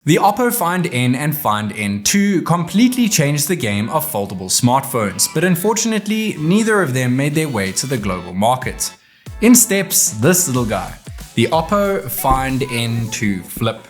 The Oppo Find N and Find N2 completely changed the game of foldable smartphones, but unfortunately, neither of them made their way to the global market. In steps this little guy, the Oppo Find N2 Flip.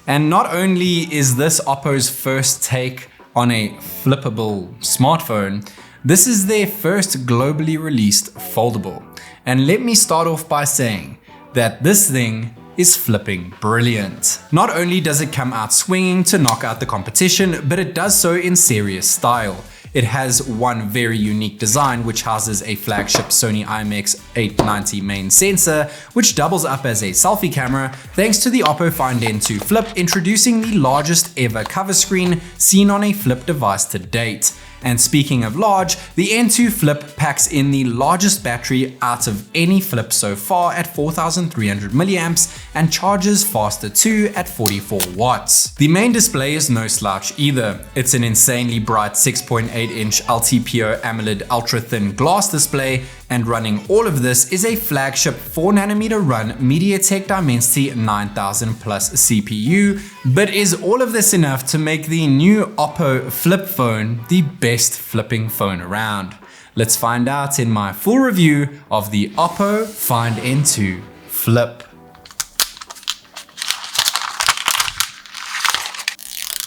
And not only is this Oppo's first take on a flippable smartphone, this is their first globally released foldable. And let me start off by saying that this thing is flipping brilliant. Not only does it come out swinging to knock out the competition, but it does so in serious style. It has one very unique design which houses a flagship Sony IMX890 main sensor, which doubles up as a selfie camera thanks to the Oppo Find N2 Flip introducing the largest ever cover screen seen on a flip device to date. And speaking of large, the N2 Flip packs in the largest battery out of any flip so far at 4,300 milliamps and charges faster too at 44 watts. The main display is no slouch either. It's an insanely bright 6.8-inch LTPO AMOLED ultra-thin glass display, and running all of this is a flagship 4nm run MediaTek Dimensity 9000 Plus CPU. But is all of this enough to make the new Oppo flip phone the best flipping phone around? Let's find out in my full review of the Oppo Find N2 Flip.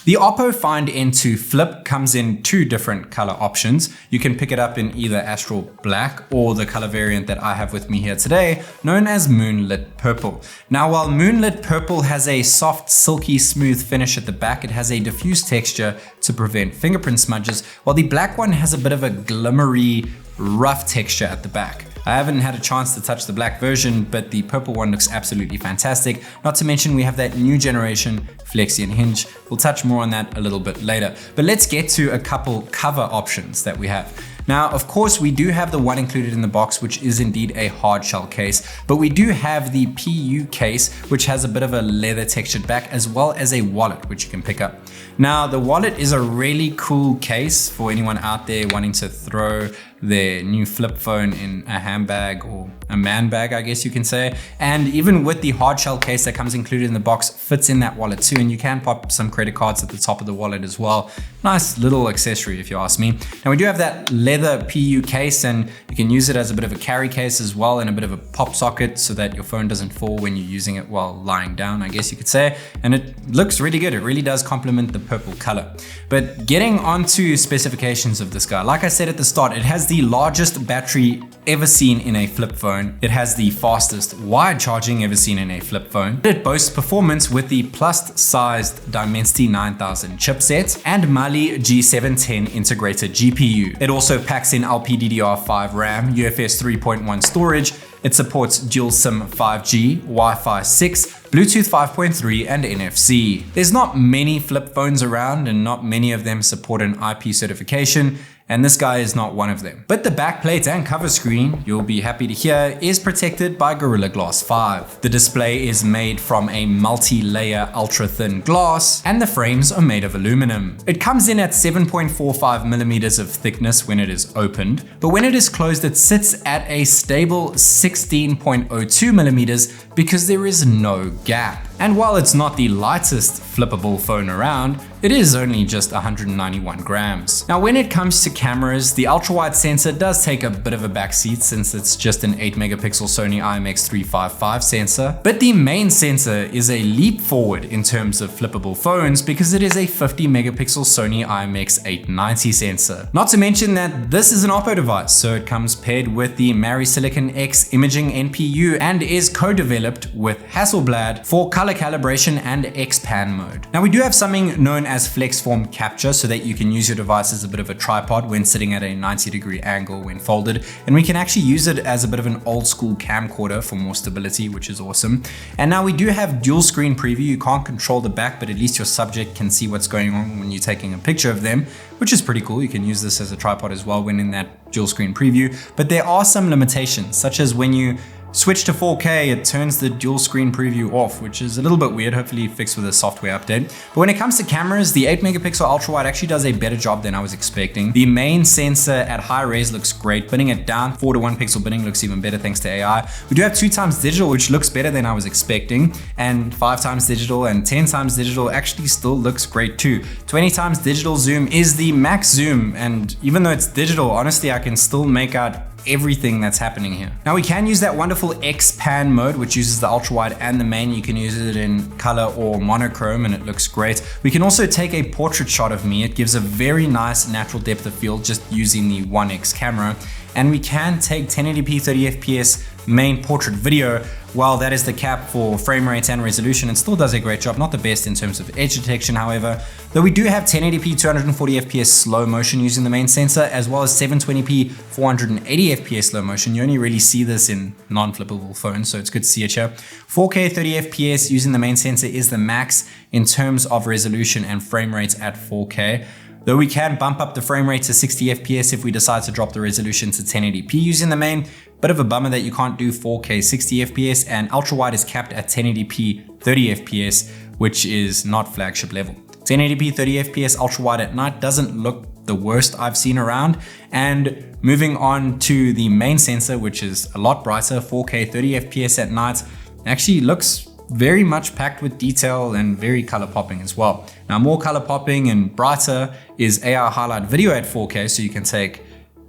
The Oppo Find N2 Flip comes in two different color options. You can pick it up in either Astral Black or the color variant that I have with me here today, known as Moonlit Purple. Now, while Moonlit Purple has a soft, silky, smooth finish at the back, it has a diffuse texture to prevent fingerprint smudges, while the black one has a bit of a glimmery, rough texture at the back. I haven't had a chance to touch the black version, but the purple one looks absolutely fantastic. Not to mention we have that new generation Flexion Hinge. We'll touch more on that a little bit later. But let's get to a couple cover options that we have. Now, of course, we do have the one included in the box, which is indeed a hard shell case, but we do have the PU case, which has a bit of a leather textured back, as well as a wallet, which you can pick up. Now, the wallet is a really cool case for anyone out there wanting to throw their new flip phone in a handbag or a man bag, I guess you can say. And even with the hard shell case that comes included in the box, fits in that wallet too, and you can pop some credit cards at the top of the wallet as well. Nice little accessory if you ask me. Now we do have that leather PU case, and you can use it as a bit of a carry case as well, and a bit of a pop socket so that your phone doesn't fall when you're using it while lying down, I guess you could say. And it looks really good. It really does complement the purple color. But getting onto specifications of this guy, like I said at the start, it has the largest battery ever seen in a flip phone. It has the fastest wide charging ever seen in a flip phone. It boasts performance with the plus-sized Dimensity 9000 chipset and Mali G710 integrated GPU. It also packs in LPDDR5 RAM, UFS 3.1 storage. It supports dual SIM 5G, Wi-Fi 6, Bluetooth 5.3 and NFC. There's not many flip phones around, and not many of them support an IP certification, and this guy is not one of them. But the backplate and cover screen, you'll be happy to hear, is protected by Gorilla Glass 5. The display is made from a multi-layer ultra-thin glass, and the frames are made of aluminum. It comes in at 7.45 millimeters of thickness when it is opened, but when it is closed it sits at a stable 16.02 millimeters because there is no gap. And while it's not the lightest flippable phone around, it is only just 191 grams. Now, when it comes to cameras, the ultra-wide sensor does take a bit of a backseat since it's just an 8 megapixel Sony IMX355 sensor, but the main sensor is a leap forward in terms of flippable phones because it is a 50 megapixel Sony IMX890 sensor. Not to mention that this is an Oppo device, so it comes paired with the MariSilicon X imaging NPU and is co-developed with Hasselblad for color calibration and X-Pan mode. Now, we do have something known as flex form capture so that you can use your device as a bit of a tripod when sitting at a 90-degree angle when folded, and we can actually use it as a bit of an old school camcorder for more stability, which is awesome. And now we do have dual screen preview. You can't control the back, but at least your subject can see what's going on when you're taking a picture of them, which is pretty cool. You can use this as a tripod as well when in that dual screen preview, but there are some limitations, such as when you switch to 4K, it turns the dual screen preview off, which is a little bit weird, hopefully fixed with a software update. But when it comes to cameras, the 8 megapixel ultra wide actually does a better job than I was expecting. The main sensor at high res looks great. Binning it down, 4 to 1 pixel binning looks even better thanks to AI. We do have 2 times digital, which looks better than I was expecting. And 5 times digital and 10 times digital actually still looks great too. 20 times digital zoom is the max zoom. And even though it's digital, honestly, I can still make out everything that's happening here. Now we can use that wonderful X-Pan mode, which uses the ultra wide and the main. You can use it in color or monochrome and it looks great. We can also take a portrait shot of me. It gives a very nice natural depth of field just using the 1x camera. And we can take 1080p 30 FPS main portrait video. While that is the cap for frame rate and resolution, it still does a great job. Not the best in terms of edge detection, however, though we do have 1080p 240 FPS slow motion using the main sensor, as well as 720p 480 FPS slow motion. You only really see this in non-flippable phones, so it's good to see it here. 4K 30 FPS using the main sensor is the max in terms of resolution and frame rates at 4K. Though we can bump up the frame rate to 60 FPS if we decide to drop the resolution to 1080p using the main. Bit of a bummer that you can't do 4K 60 FPS, and ultra wide is capped at 1080p 30 FPS, which is not flagship level. 1080p 30 FPS ultra wide at night doesn't look the worst I've seen around. And moving on to the main sensor, which is a lot brighter, 4K 30 FPS at night, actually looks very much packed with detail and very color popping as well. Now more color popping and brighter is AI highlight video at 4K, so you can take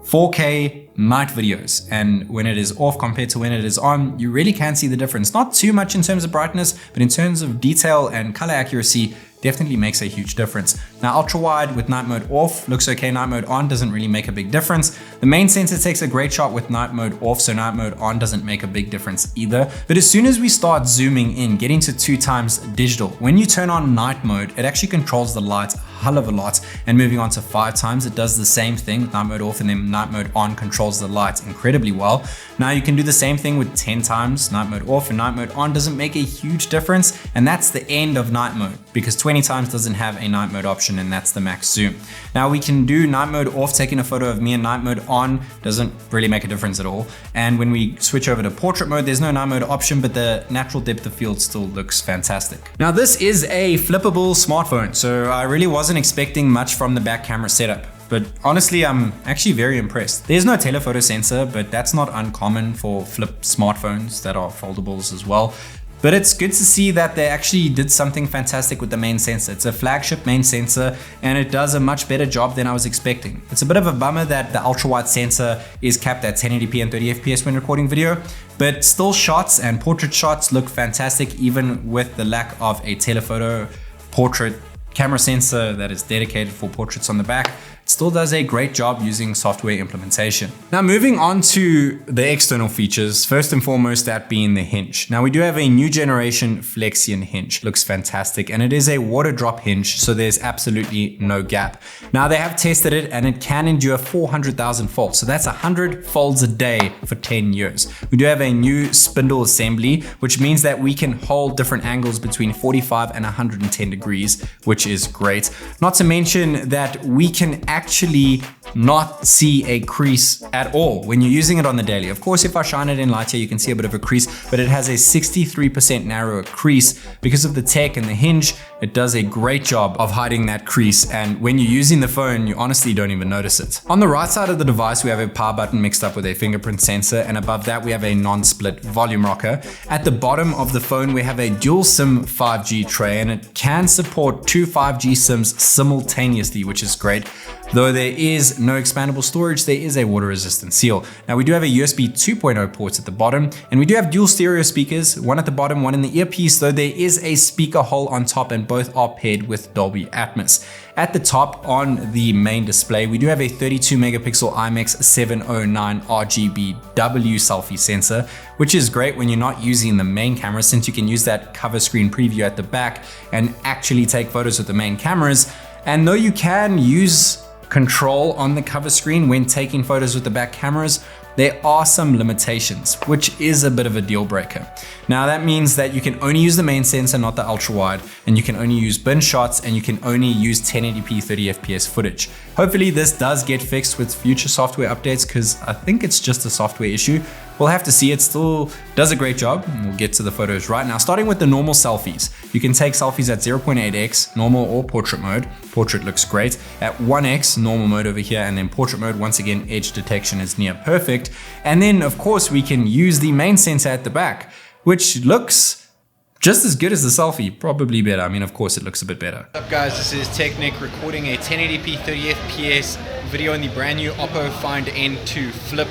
4K night videos, and when it is off compared to when it is on, you really can see the difference. Not too much in terms of brightness, but in terms of detail and color accuracy, definitely makes a huge difference. Now ultra wide with night mode off looks okay, night mode on doesn't really make a big difference. The main sensor takes a great shot with night mode off, so night mode on doesn't make a big difference either. But as soon as we start zooming in, getting to 2 times digital, when you turn on night mode, it actually controls the light a hell of a lot. And moving on to 5 times, it does the same thing. Night mode off and then night mode on controls the light incredibly well. Now you can do the same thing with 10 times. Night mode off and night mode on doesn't make a huge difference, and that's the end of night mode, because 20 times doesn't have a night mode option, and that's the max zoom. Now we can do night mode off, taking a photo of me, and night mode on doesn't really make a difference at all. And when we switch over to portrait mode, there's no night mode option, but the natural depth of field still looks fantastic. Now this is a flippable smartphone, so I really wasn't expecting much from the back camera setup. But honestly, I'm actually very impressed. There's no telephoto sensor, but that's not uncommon for flip smartphones that are foldables as well. But it's good to see that they actually did something fantastic with the main sensor. It's a flagship main sensor, and it does a much better job than I was expecting. It's a bit of a bummer that the ultra wide sensor is capped at 1080p and 30 FPS when recording video, but still shots and portrait shots look fantastic even with the lack of a telephoto portrait camera sensor that is dedicated for portraits on the back. It still does a great job using software implementation. Now moving on to the external features, first and foremost that being the hinge. Now we do have a new generation Flexion hinge. Looks fantastic, and it is a water drop hinge, so there's absolutely no gap. Now they have tested it and it can endure 400,000 folds, so that's 100 folds a day for 10 years. We do have a new spindle assembly, which means that we can hold different angles between 45 and 110 degrees, which is great. Not to mention that we can actually not see a crease at all when you're using it on the daily. Of course, if I shine it in light here, you can see a bit of a crease, but it has a 63% narrower crease. Because of the tech and the hinge, it does a great job of hiding that crease, and when you're using the phone, you honestly don't even notice it. On the right side of the device, we have a power button mixed up with a fingerprint sensor, and above that we have a non-split volume rocker. At the bottom of the phone, we have a dual SIM 5G tray, and it can support 2 5G SIMs simultaneously, which is great. Though there is no expandable storage, there is a water resistant seal. Now we do have a USB 2.0 ports at the bottom, and we do have dual stereo speakers, one at the bottom, one in the earpiece, though there is a speaker hole on top, and both are paired with Dolby Atmos. At the top on the main display, we do have a 32 megapixel IMX 709 RGBW selfie sensor, which is great when you're not using the main camera, since you can use that cover screen preview at the back and actually take photos with the main cameras. And though you can use control on the cover screen when taking photos with the back cameras, there are some limitations, which is a bit of a deal breaker. Now that means that you can only use the main sensor, not the ultra wide, and you can only use bin shots, and you can only use 1080p 30 FPS footage. Hopefully this does get fixed with future software updates, because I think it's just a software issue. we'll have to see. It still does a great job. We'll get to the photos right now. Starting with the normal selfies. You can take selfies at 0.8x, normal or portrait mode. Portrait looks great. At 1x, normal mode over here, and then portrait mode, once again, edge detection is near perfect. And then, of course, we can use the main sensor at the back, which looks just as good as the selfie, probably better. I mean, of course, it looks a bit better. What's up guys, this is Technic recording a 1080p 30 FPS video in the brand new Oppo Find N2 Flip.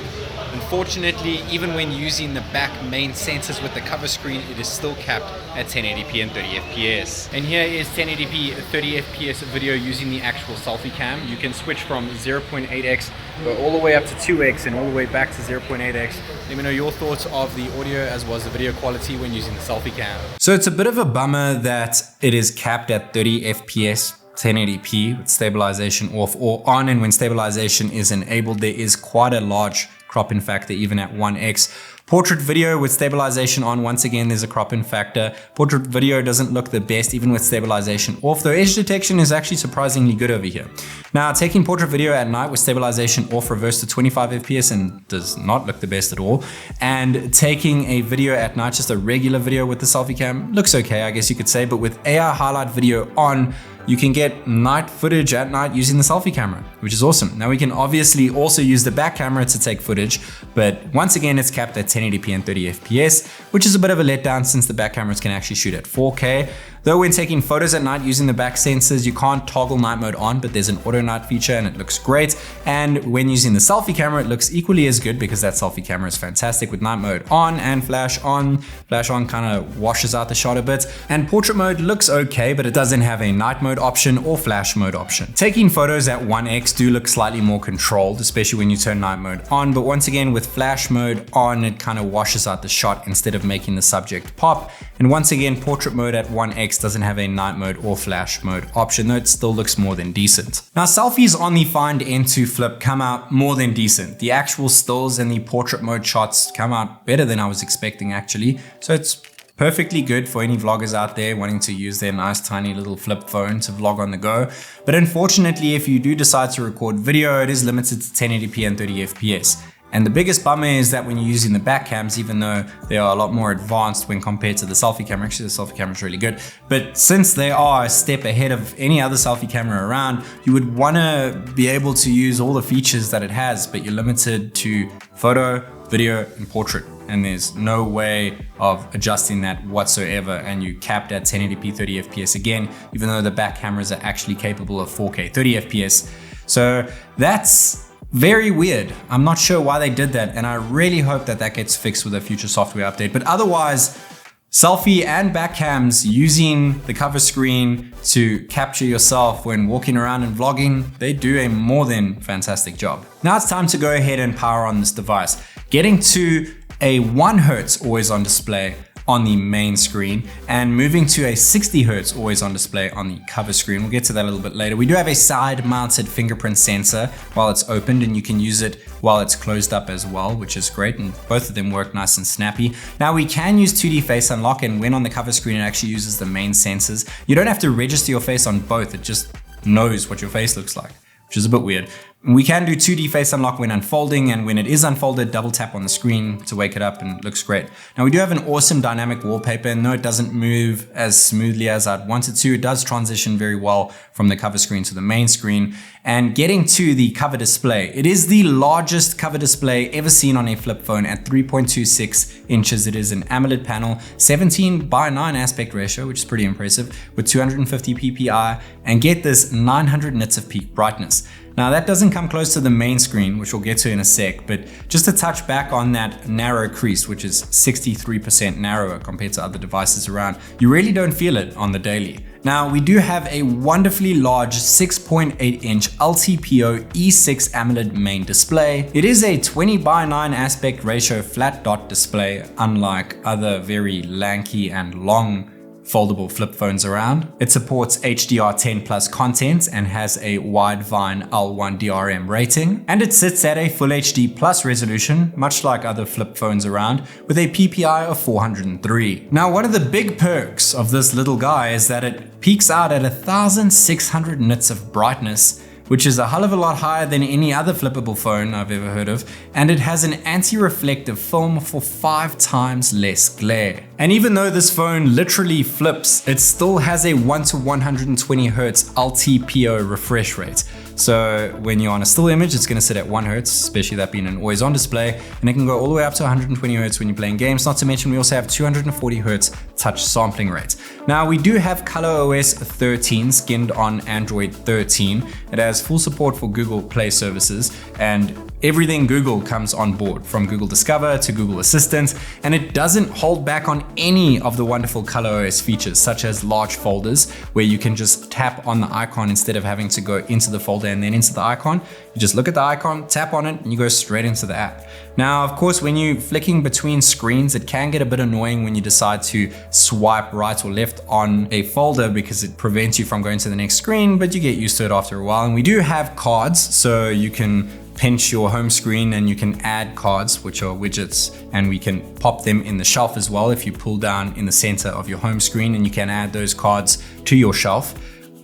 Unfortunately, even when using the back main sensors with the cover screen, it is still capped at 1080p and 30 FPS. And here is 1080p 30 FPS video using the actual selfie cam. You can switch from 0.8x, go all the way up to 2x and all the way back to 0.8x. Let me know your thoughts of the audio as well as the video quality when using the selfie cam. So it's a bit of a bummer that it is capped at 30 FPS 1080p with stabilization off or on, and when stabilization is enabled, there is quite a large crop-in factor even at 1x. Portrait video with stabilization on, once again, there's a crop-in factor. Portrait video doesn't look the best even with stabilization off, though edge detection is actually surprisingly good over here. Now, taking portrait video at night with stabilization off reversed to 25 FPS and does not look the best at all. And taking a video at night, just a regular video with the selfie cam, looks okay, I guess you could say, but with AI highlight video on, you can get night footage at night using the selfie camera, which is awesome. Now we can obviously also use the back camera to take footage, but once again, it's capped at 1080p and 30 FPS, which is a bit of a letdown since the back cameras can actually shoot at 4K. Though when taking photos at night using the back sensors, you can't toggle night mode on, but there's an auto night feature and it looks great. And when using the selfie camera, it looks equally as good because that selfie camera is fantastic with night mode on and flash on. Flash on kind of washes out the shot a bit. And portrait mode looks okay, but it doesn't have a night mode option or flash mode option. Taking photos at 1x do look slightly more controlled, especially when you turn night mode on. But once again, with flash mode on, it kind of washes out the shot instead of making the subject pop. And once again, portrait mode at 1x doesn't have a night mode or flash mode option, though it still looks more than decent. Now, selfies on the Find N2 Flip come out more than decent. The actual stills and the portrait mode shots come out better than I was expecting actually. So it's perfectly good for any vloggers out there wanting to use their nice tiny little flip phone to vlog on the go. But unfortunately, if you do decide to record video, it is limited to 1080p and 30 FPS. And the biggest bummer is that when you're using the back cams, even though they are a lot more advanced when compared to the selfie camera, actually the selfie camera is really good, but since they are a step ahead of any other selfie camera around, you would want to be able to use all the features that it has, but you're limited to photo, video, and portrait. And there's no way of adjusting that whatsoever, and you capped at 1080p 30 FPS again, even though the back cameras are actually capable of 4K 30 FPS. So that's very weird. I'm not sure why they did that, and I really hope that that gets fixed with a future software update. But otherwise, selfie and back cams using the cover screen to capture yourself when walking around and vlogging, they do a more than fantastic job. Now it's time to go ahead and power on this device. Getting to a 1 Hz always on display on the main screen and moving to a 60 Hz always on display on the cover screen. We'll get to that a little bit later. We do have a side mounted fingerprint sensor while it's opened, and you can use it while it's closed up as well, which is great. And both of them work nice and snappy. Now we can use 2D face unlock, and when on the cover screen, it actually uses the main sensors. You don't have to register your face on both. It just knows what your face looks like, which is a bit weird. We can do 2D face unlock when unfolding, and when it is unfolded, double tap on the screen to wake it up, and it looks great. Now we do have an awesome dynamic wallpaper, and though it doesn't move as smoothly as I'd want it to, it does transition very well from the cover screen to the main screen. And getting to the cover display, it is the largest cover display ever seen on a flip phone at 3.26 inches. It is an AMOLED panel, 17:9 aspect ratio, which is pretty impressive, with 250 ppi, and get this 900 nits of peak brightness. Now that doesn't come close to the main screen, which we'll get to in a sec, but just to touch back on that narrow crease, which is 63% narrower compared to other devices around, you really don't feel it on the daily. Now we do have a wonderfully large 6.8 inch LTPO E6 AMOLED main display. It is a 20:9 aspect ratio flat dot display, unlike other very lanky and long foldable flip phones around. It supports HDR10 plus content and has a Widevine L1 DRM rating, and it sits at a Full HD plus resolution, much like other flip phones around, with a PPI of 403. Now, one of the big perks of this little guy is that it peaks out at 1600 nits of brightness, which is a hell of a lot higher than any other flippable phone I've ever heard of, and it has an anti-reflective film for 5 times less glare. And even though this phone literally flips, it still has a 1 to 120 Hz LTPO refresh rate. So when you're on a still image, it's going to sit at 1 Hz, especially that being an always on display, and it can go all the way up to 120 Hz when you're playing games. Not to mention we also have 240 Hz touch sampling rates. Now we do have ColorOS 13 skinned on Android 13. It has full support for Google Play services, and everything Google comes on board, from Google Discover to Google Assistant, and it doesn't hold back on any of the wonderful ColorOS features, such as large folders, where you can just tap on the icon instead of having to go into the folder and then into the icon. You just look at the icon, tap on it, and you go straight into the app. Now, of course, when you're flicking between screens, it can get a bit annoying when you decide to swipe right or left on a folder because it prevents you from going to the next screen, but you get used to it after a while. And we do have cards, so you can pinch your home screen and you can add cards, which are widgets, and we can pop them in the shelf as well if you pull down in the center of your home screen, and you can add those cards to your shelf.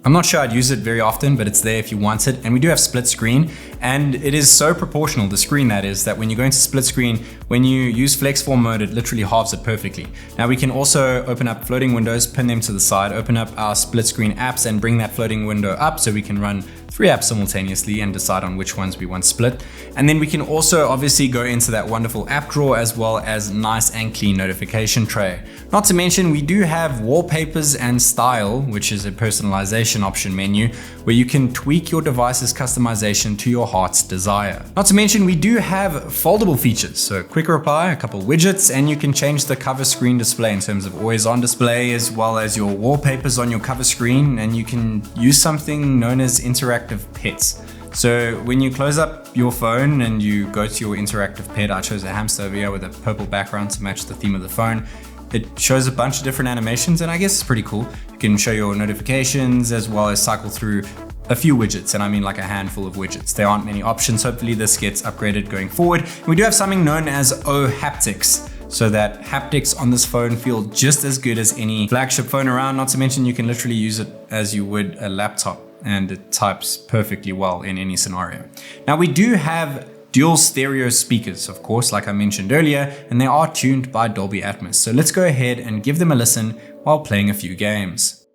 I'm not sure I'd use it very often, but it's there if you want it. And we do have split screen, and it is so proportional, the screen that is, that when you go into split screen, when you use flex form mode, it literally halves it perfectly. Now we can also open up floating windows, pin them to the side, open up our split screen apps and bring that floating window up so we can run 3 apps simultaneously and decide on which ones we want split. And then we can also obviously go into that wonderful app drawer, as well as nice and clean notification tray. Not to mention we do have wallpapers and style, which is a personalization option menu where you can tweak your device's customization to your heart's desire. Not to mention we do have foldable features, so quick reply, a couple widgets, and you can change the cover screen display in terms of always on display, as well as your wallpapers on your cover screen, and you can use something known as interactive pets. So when you close up your phone and you go to your interactive pet, I chose a hamster over here with a purple background to match the theme of the phone. It shows a bunch of different animations, and I guess it's pretty cool. You can show your notifications as well as cycle through a few widgets, and I mean like a handful of widgets. There aren't many options. Hopefully this gets upgraded going forward. We do have something known as Haptics, so that haptics on this phone feel just as good as any flagship phone around. Not to mention you can literally use it as you would a laptop, and it types perfectly well in any scenario. Now we do have dual stereo speakers, of course, like I mentioned earlier, and they are tuned by Dolby Atmos. So let's go ahead and give them a listen while playing a few games.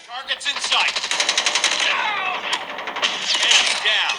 Target's in sight. Enemy down.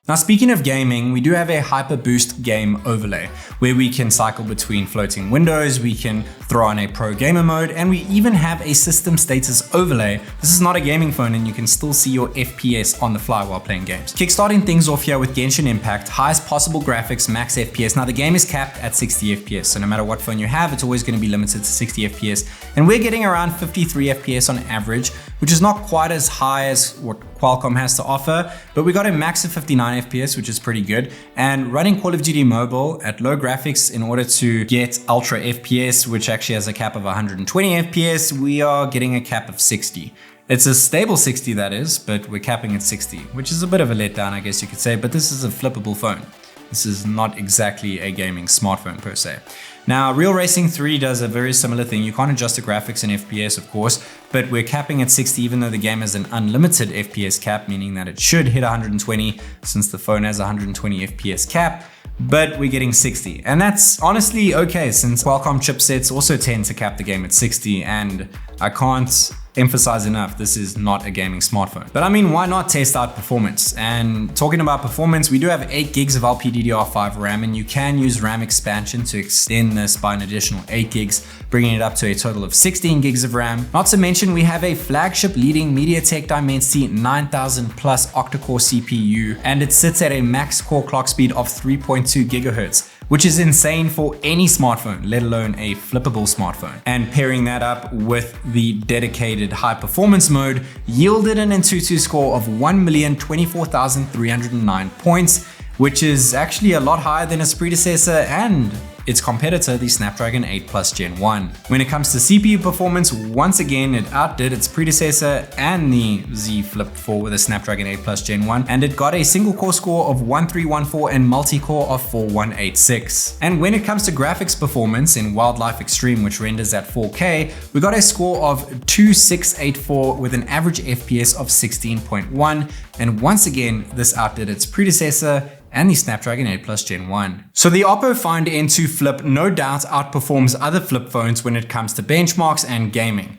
Now speaking of gaming, we do have a Hyper Boost game overlay where we can cycle between floating windows, we can throw on a pro gamer mode, and we even have a system status overlay. This is not a gaming phone and you can still see your FPS on the fly while playing games. Kickstarting things off here with Genshin Impact, highest possible graphics, max FPS. Now the game is capped at 60 FPS, so no matter what phone you have, it's always going to be limited to 60 FPS, and we're getting around 53 FPS on average, which is not quite as high as what Qualcomm has to offer, but we got a max of 59 FPS, which is pretty good. And running Call of Duty Mobile at low graphics in order to get ultra FPS, which actually has a cap of 120 FPS, we are getting a cap of 60. It's a stable 60 that is, but we're capping at 60, which is a bit of a letdown, I guess you could say, but this is a flippable phone. This is not exactly a gaming smartphone per se. Now, Real Racing 3 does a very similar thing. You can't adjust the graphics and FPS, of course, but we're capping at 60 even though the game has an unlimited FPS cap, meaning that it should hit 120 since the phone has 120 FPS cap, but we're getting 60. And that's honestly okay since Qualcomm chipsets also tend to cap the game at 60, and I can't emphasize enough, this is not a gaming smartphone. But I mean, why not test out performance? And talking about performance, we do have 8 gigs of LPDDR5 RAM, and you can use RAM expansion to extend this by an additional 8 gigs, bringing it up to a total of 16 gigs of RAM. Not to mention, we have a flagship leading MediaTek Dimensity 9000 plus octa-core CPU, and it sits at a max core clock speed of 3.2 gigahertz, which is insane for any smartphone, let alone a flippable smartphone. And pairing that up with the dedicated high performance mode yielded an AnTuTu score of 1,024,309 points, which is actually a lot higher than its predecessor and its competitor, the Snapdragon 8 Plus Gen 1. When it comes to CPU performance, once again it outdid its predecessor and the Z Flip 4 with a Snapdragon 8 Plus Gen 1, and it got a single core score of 1314 and multi-core of 4186. And when it comes to graphics performance in Wildlife Extreme, which renders at 4K, we got a score of 2684 with an average FPS of 16.1, and once again this outdid its predecessor and the Snapdragon 8 Plus Gen 1. So the Oppo Find N2 Flip no doubt outperforms other flip phones when it comes to benchmarks and gaming.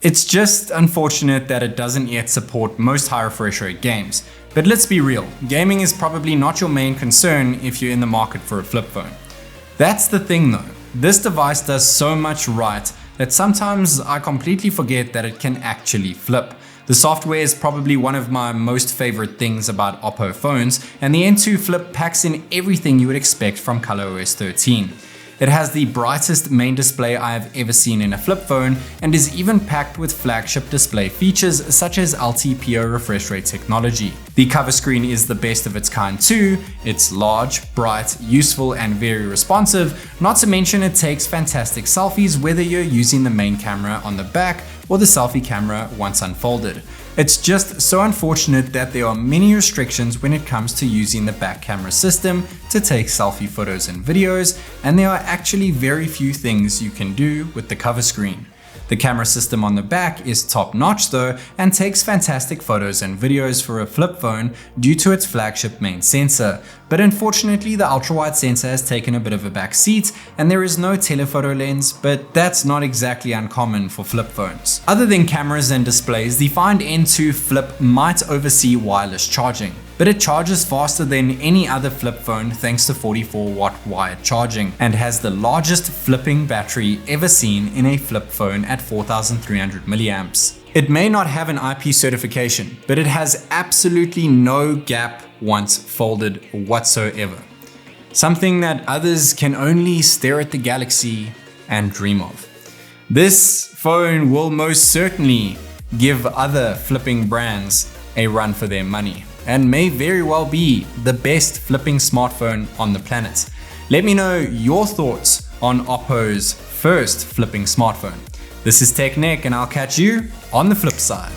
It's just unfortunate that it doesn't yet support most high refresh rate games. But let's be real, gaming is probably not your main concern if you're in the market for a flip phone. That's the thing though, this device does so much right that sometimes I completely forget that it can actually flip. The software is probably one of my most favorite things about Oppo phones, and the N2 Flip packs in everything you would expect from ColorOS 13. It has the brightest main display I have ever seen in a flip phone, and is even packed with flagship display features such as LTPO refresh rate technology. The cover screen is the best of its kind too. It's large, bright, useful, and very responsive, not to mention it takes fantastic selfies whether you're using the main camera on the back or the selfie camera once unfolded. It's just so unfortunate that there are many restrictions when it comes to using the back camera system to take selfie photos and videos, and there are actually very few things you can do with the cover screen. The camera system on the back is top notch though, and takes fantastic photos and videos for a flip phone due to its flagship main sensor. But unfortunately the ultra-wide sensor has taken a bit of a back seat, and there is no telephoto lens, but that's not exactly uncommon for flip phones. Other than cameras and displays, the Find N2 Flip might oversee wireless charging, but it charges faster than any other flip phone thanks to 44-watt wired charging, and has the largest flipping battery ever seen in a flip phone at 4300 milliamps. It may not have an IP certification, but it has absolutely no gap once folded whatsoever. Something that others can only stare at the Galaxy and dream of. This phone will most certainly give other flipping brands a run for their money, and may very well be the best flipping smartphone on the planet. Let me know your thoughts on Oppo's first flipping smartphone. This is TechNick, and I'll catch you on the flip side.